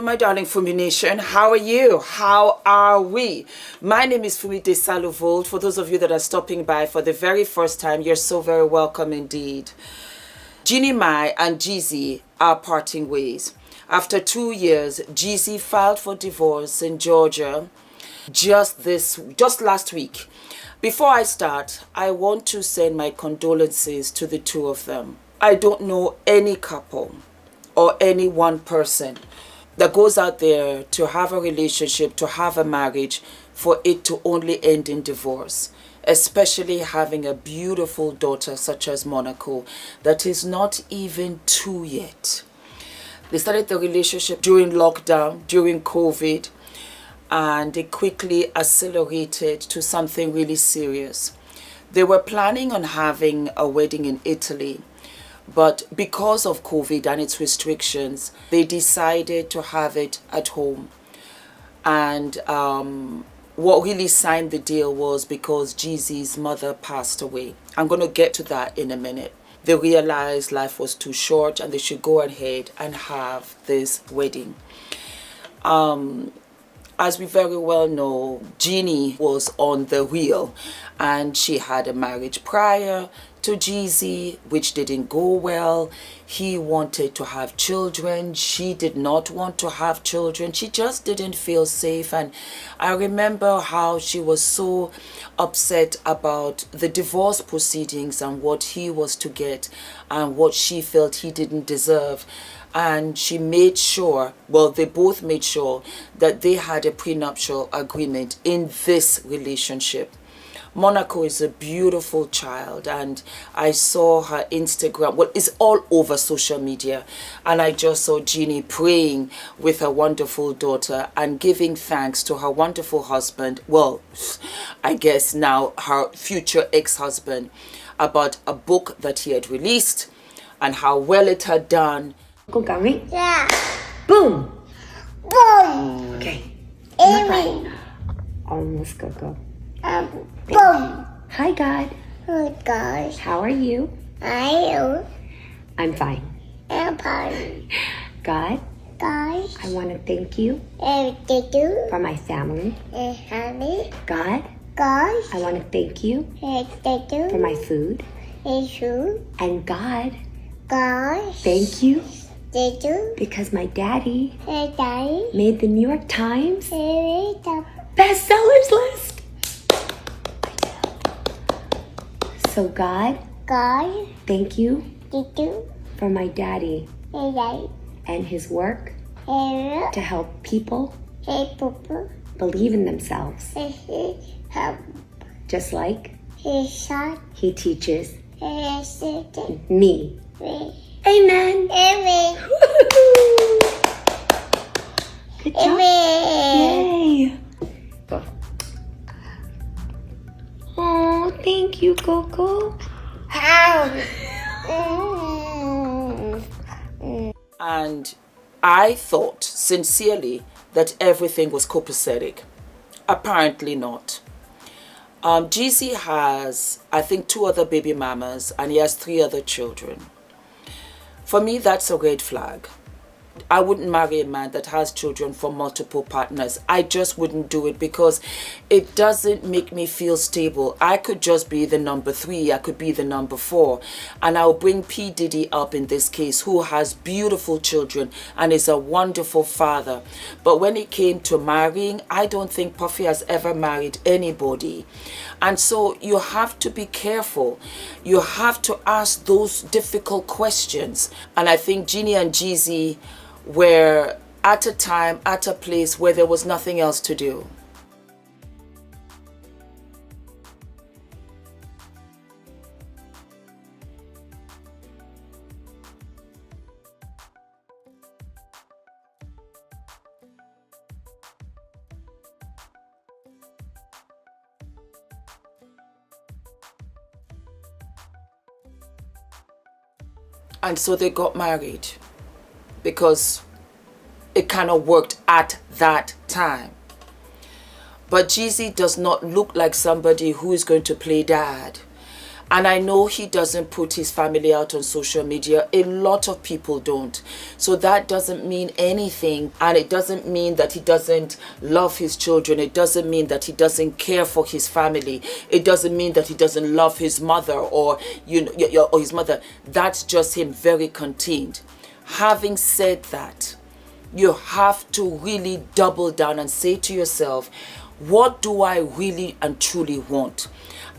my darling Fumi Nation. How are you? How are we? My name is Fumidesaluvold. For those of you that are stopping by for the very first time, you're so very welcome indeed. Jeanie and Jeezy are parting ways. After 2 years, Jeezy filed for divorce in Georgia just last week. Before I start, I want to send my condolences to the two of them. I don't know any couple or any one person that goes out there to have a relationship, to have a marriage, for it to only end in divorce, especially having a beautiful daughter such as Monaco that is not even 2 yet. They started the relationship during lockdown, during COVID, and it quickly accelerated to something really serious. They were planning on having a wedding in Italy, but because of COVID and its restrictions, they decided to have it at home. And what really signed the deal was because Jeezy's mother passed away. I'm going to get to that in a minute. They realized life was too short and they should go ahead and have this wedding. As we very well know, Jeanie was on the wheel and she had a marriage prior to Jeezy, which didn't go well. He wanted to have children. She did not want to have children. She just didn't feel safe. And I remember how she was so upset about the divorce proceedings and what he was to get and what she felt he didn't deserve. And she made sure, well, they both made sure that they had a prenuptial agreement in this relationship. Monaco is a beautiful child, and I saw her Instagram. Well, it's all over social media, and I just saw Jeanie praying with her wonderful daughter and giving thanks to her wonderful husband. Well, I guess now her future ex-husband, about a book that he had released and how well it had done. Con cảm ý. Yeah. Boom. Boom. Okay. Amy. Almost go. Boom. Hi, God. Oh gosh. How are you? I'm fine. I'm fine. God, Guys. I want to thank you Thank you. for my family. Honey. God, Guys. I want to thank you Thank you. for my food. Thank you. And God, Guys. thank you Thank you. because my daddy Daddy. made the New York Times The bestsellers list. So God, guys. thank you Thank you. for my daddy Daddy. and his work Help. to help people Papa. believe in themselves, Help. just like His son. he teaches His sister. me. Me. Amen. Amy. Good job. Amy. Yay. Go. Oh, thank you, Coco. And I thought sincerely that everything was copacetic. Apparently not. Jeezy has, I think, 2 other baby mamas and he has 3 other children. For me, that's a red flag. I wouldn't marry a man that has children from multiple partners. I just wouldn't do it because it doesn't make me feel stable. I could just be the number 3. I could be the number 4. And I'll bring P. Diddy up in this case, who has beautiful children and is a wonderful father. But when it came to marrying, I don't think Puffy has ever married anybody. And so you have to be careful. You have to ask those difficult questions. And I think Jeanie and Jeezy were at a time, at a place where there was nothing else to do. And so they got married because it kind of worked at that time. But Jeezy does not look like somebody who is going to play dad. And I know he doesn't put his family out on social media. A lot of people don't. So that doesn't mean anything. And it doesn't mean that he doesn't love his children. It doesn't mean that he doesn't care for his family. It doesn't mean that he doesn't love his mother or, or his mother. That's just him, very contained. Having said that, you have to really double down and say to yourself, what do I really and truly want?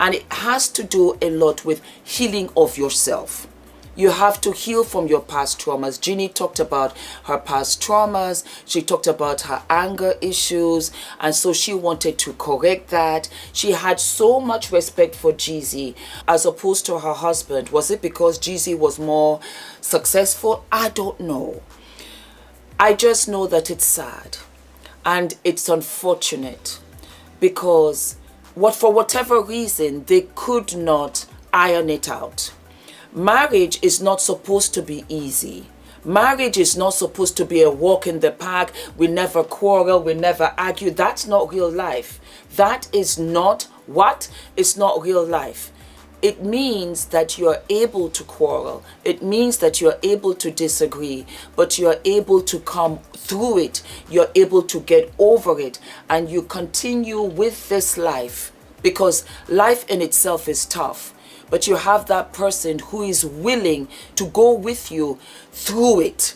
And it has to do a lot with healing of yourself. You have to heal from your past traumas. Jeanie talked about her past traumas. She talked about her anger issues. And so she wanted to correct that. She had so much respect for Jeezy as opposed to her husband. Was it because Jeezy was more successful? I don't know. I just know that it's sad. And it's unfortunate because for whatever reason, they could not iron it out. Marriage is not supposed to be easy. Marriage is not supposed to be a walk in the park. We never quarrel, we never argue. That's not real life. That is not what? It's not real life. It means that you're able to quarrel. It means that you're able to disagree, but you're able to come through it. You're able to get over it, and you continue with this life, because life in itself is tough. But you have that person who is willing to go with you through it.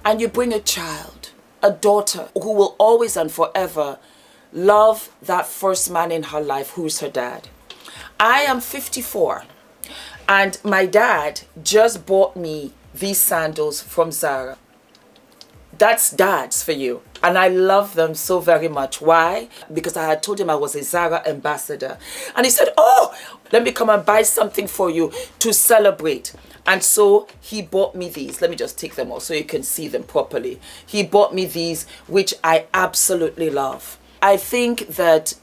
And you bring a child, a daughter, who will always and forever love that first man in her life, who's her dad. I am 54, and my dad just bought me these sandals from Zara. That's dad's for you. And I love them so very much. Why? Because I had told him I was a Zara ambassador. And he said, oh, let me come and buy something for you to celebrate. And so he bought me these. Let me just take them off so you can see them properly. He bought me these, which I absolutely love. I think that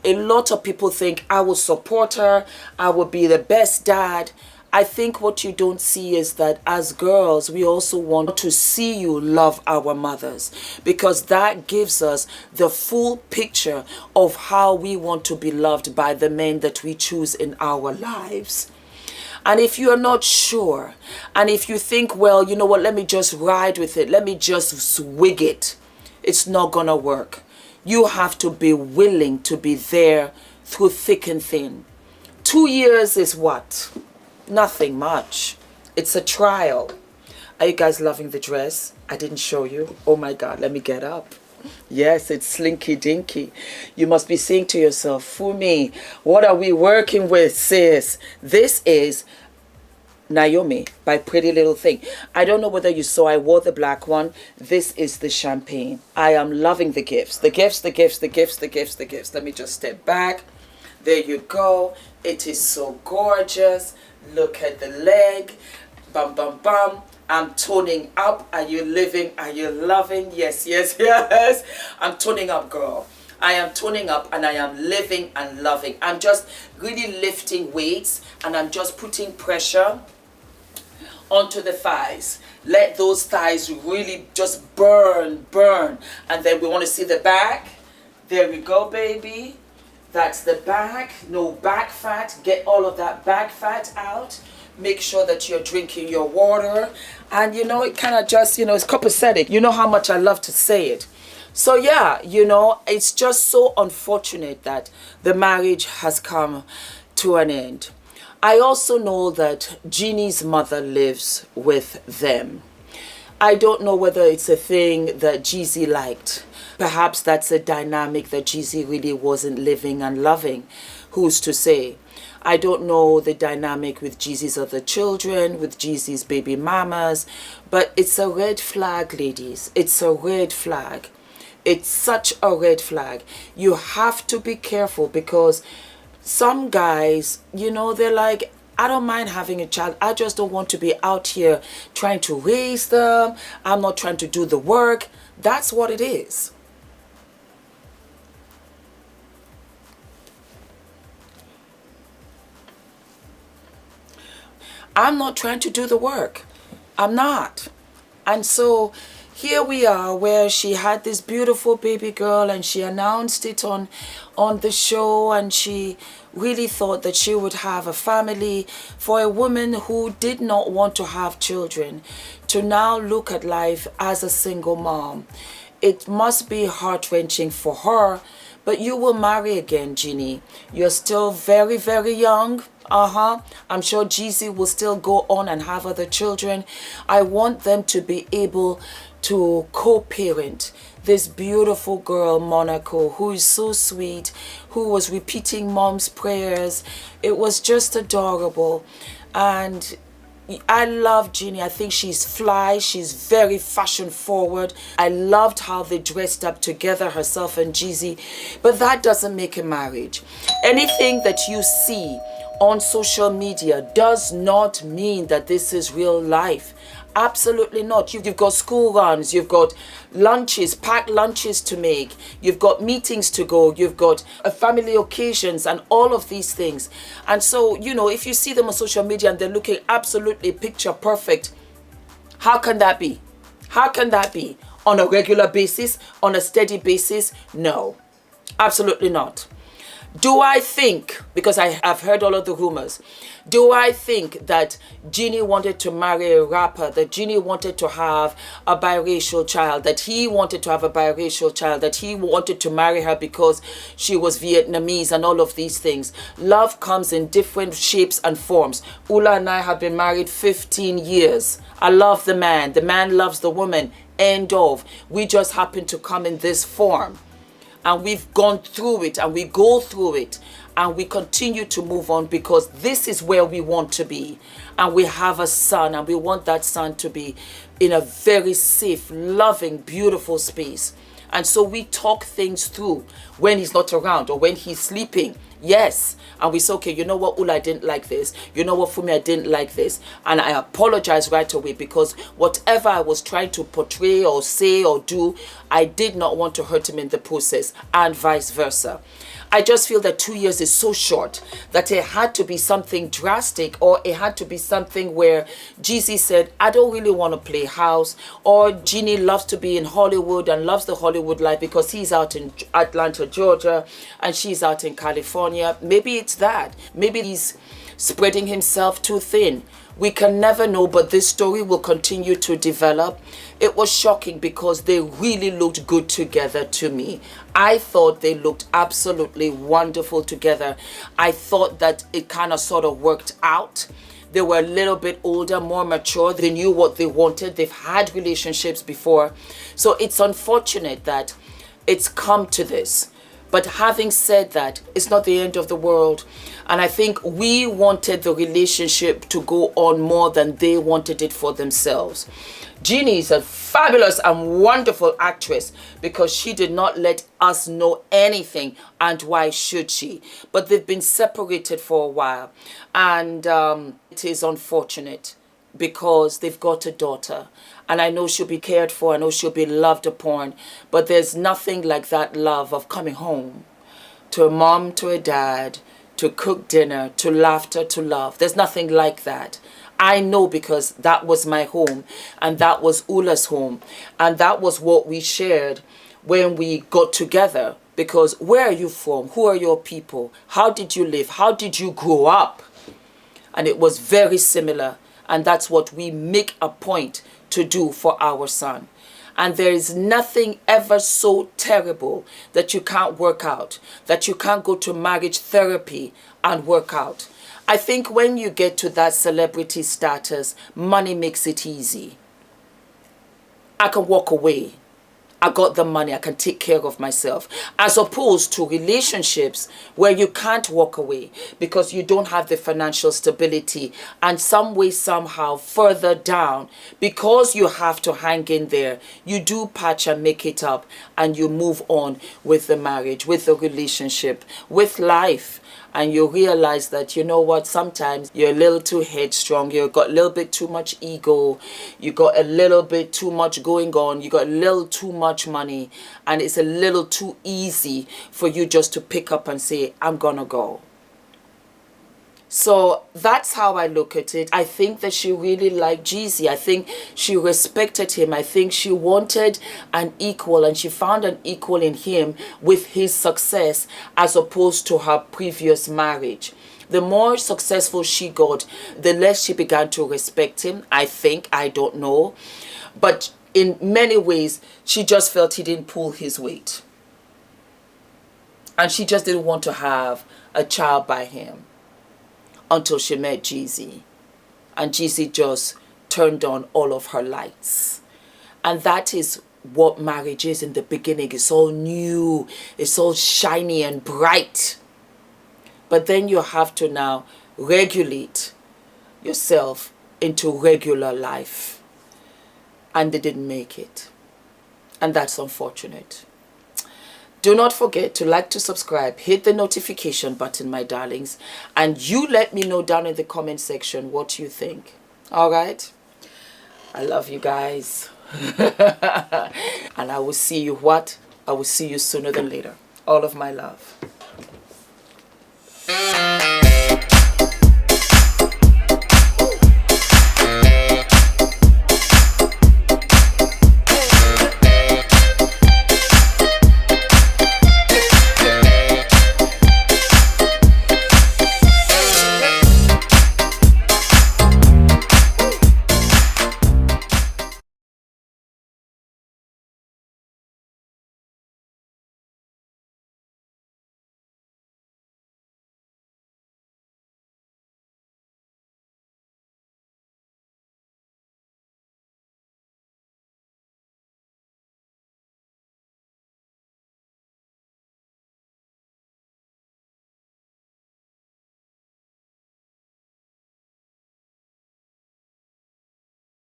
a lot of people think I will support her, I will be the best dad. I think what you don't see is that as girls, we also want to see you love our mothers, because that gives us the full picture of how we want to be loved by the men that we choose in our lives. And if you are not sure, and if you think, well, you know what, let me just ride with it, let me just swig it, it's not gonna work. You have to be willing to be there through thick and thin. 2 years is what? Nothing much. It's a trial. Are you guys loving the dress? I didn't show you. Oh my God, let me get up. Yes, it's slinky dinky. You must be saying to yourself, Fumi, what are we working with, sis? This is Naomi by Pretty Little Thing. I don't know whether you saw, I wore the black one. This is the champagne. I am loving the gifts. The gifts, the gifts, the gifts, the gifts, the gifts. Let me just step back. There you go. It is so gorgeous. Look at the leg. Bum, bum, bum. I'm toning up. Are you living? Are you loving? Yes, yes, yes. I'm toning up, girl. I am toning up and I am living and loving. I'm just really lifting weights and I'm just putting pressure onto the thighs. Let those thighs really just burn, burn. And then we want to see the back. There we go, baby. That's the back. No back fat. Get all of that back fat out. Make sure that you're drinking your water. And, you know, it kind of just, you know, it's copacetic. You know how much I love to say it. So, yeah, you know, it's just so unfortunate that the marriage has come to an end. I also know that Jeannie's mother lives with them. I don't know whether it's a thing that Jeezy liked. Perhaps that's a dynamic that Jeezy really wasn't living and loving. Who's to say? I don't know the dynamic with Jeezy's other children, with Jeezy's baby mamas, but it's a red flag, ladies. It's a red flag. It's such a red flag. You have to be careful because some guys, you know, they're like, I don't mind having a child. I just don't want to be out here trying to raise them. I'm not trying to do the work. That's what it is. I'm not trying to do the work. I'm not. And so here we are where she had this beautiful baby girl and she announced it on the show and she really thought that she would have a family. For a woman who did not want to have children to now look at life as a single mom, it must be heart-wrenching for her. But you will marry again, Jeanie. You're still very, very young. I'm sure Jeezy will still go on and have other children. I want them to be able to co-parent this beautiful girl, Monaco, who is so sweet, who was repeating mom's prayers. It was just adorable. And I love Jeanie. I think she's fly. She's very fashion forward. I loved how they dressed up together, herself and Jeezy. But that doesn't make a marriage. Anything that you see on social media does not mean that this is real life. Absolutely not. You've got school runs, you've got lunches, packed lunches to make, you've got meetings to go, you've got family occasions and all of these things. And so, you know, if you see them on social media and they're looking absolutely picture perfect, how can that be? How can that be? On a regular basis, on a steady basis? No, absolutely not. Do I think, because I've heard all of the rumors, do I think that Jeanie wanted to marry a rapper, that Jeanie wanted to have a biracial child, that he wanted to have a biracial child, that he wanted to marry her because she was Vietnamese and all of these things? Love comes in different shapes and forms. Ula and I have been married 15 years. I love the man loves the woman, end of. We just happen to come in this form. And we've gone through it and we go through it and we continue to move on because this is where we want to be. And we have a son and we want that son to be in a very safe, loving, beautiful space. And so we talk things through when he's not around or when he's sleeping. Yes. And we say, okay, you know what, Ula, I didn't like this. You know what, Fumi, I didn't like this. And I apologize right away because whatever I was trying to portray or say or do, I did not want to hurt him in the process, and vice versa. I just feel that 2 years is so short that it had to be something drastic, or it had to be something where Jeezy said, I don't really want to play house, or Jeanie loves to be in Hollywood and loves the Hollywood life because he's out in Atlanta, Georgia, and she's out in California. Maybe it's that. Maybe he's spreading himself too thin. We can never know, but this story will continue to develop. It was shocking because they really looked good together to me. I thought they looked absolutely wonderful together. I thought that it kind of sort of worked out. They were a little bit older, more mature. They knew what they wanted. They've had relationships before. So it's unfortunate that it's come to this. But having said that, it's not the end of the world. And I think we wanted the relationship to go on more than they wanted it for themselves. Jeanie is a fabulous and wonderful actress because she did not let us know anything, and why should she? But they've been separated for a while, and it is unfortunate because they've got a daughter, and I know she'll be cared for, I know she'll be loved upon, but there's nothing like that love of coming home to a mom, to a dad, to cook dinner, to laughter, to love. There's nothing like that. I know because that was my home, and that was Ula's home, and that was what we shared when we got together. Because where are you from? Who are your people? How did you live? How did you grow up? And it was very similar, and that's what we make a point to do for our son. And there is nothing ever so terrible that you can't work out, that you can't go to marriage therapy and work out. I think when you get to that celebrity status, money makes it easy. I can walk away. I got the money, I can take care of myself. As opposed to relationships where you can't walk away because you don't have the financial stability, and some way, somehow, further down, because you have to hang in there, you do patch and make it up, and you move on with the marriage, with the relationship, with life. And you realize that, you know what, sometimes you're a little too headstrong, you've got a little bit too much ego, you got a little bit too much going on, you got a little too much money, and it's a little too easy for you just to pick up and say, I'm gonna go. So that's how I look at it. I think that she really liked Jeezy. I think she respected him. I think she wanted an equal, and she found an equal in him with his success as opposed to her previous marriage. The more successful she got, the less she began to respect him. I think, I don't know. But in many ways, she just felt he didn't pull his weight. And she just didn't want to have a child by him until she met Jeezy. And Jeezy just turned on all of her lights. And that is what marriage is in the beginning. It's all new. It's all shiny and bright. But then you have to now regulate yourself into regular life. And they didn't make it. And that's unfortunate. Do not forget to like, to subscribe, hit the notification button, my darlings. And you let me know down in the comment section what you think. All right? I love you guys. And I will see you what? I will see you sooner than later. All of my love.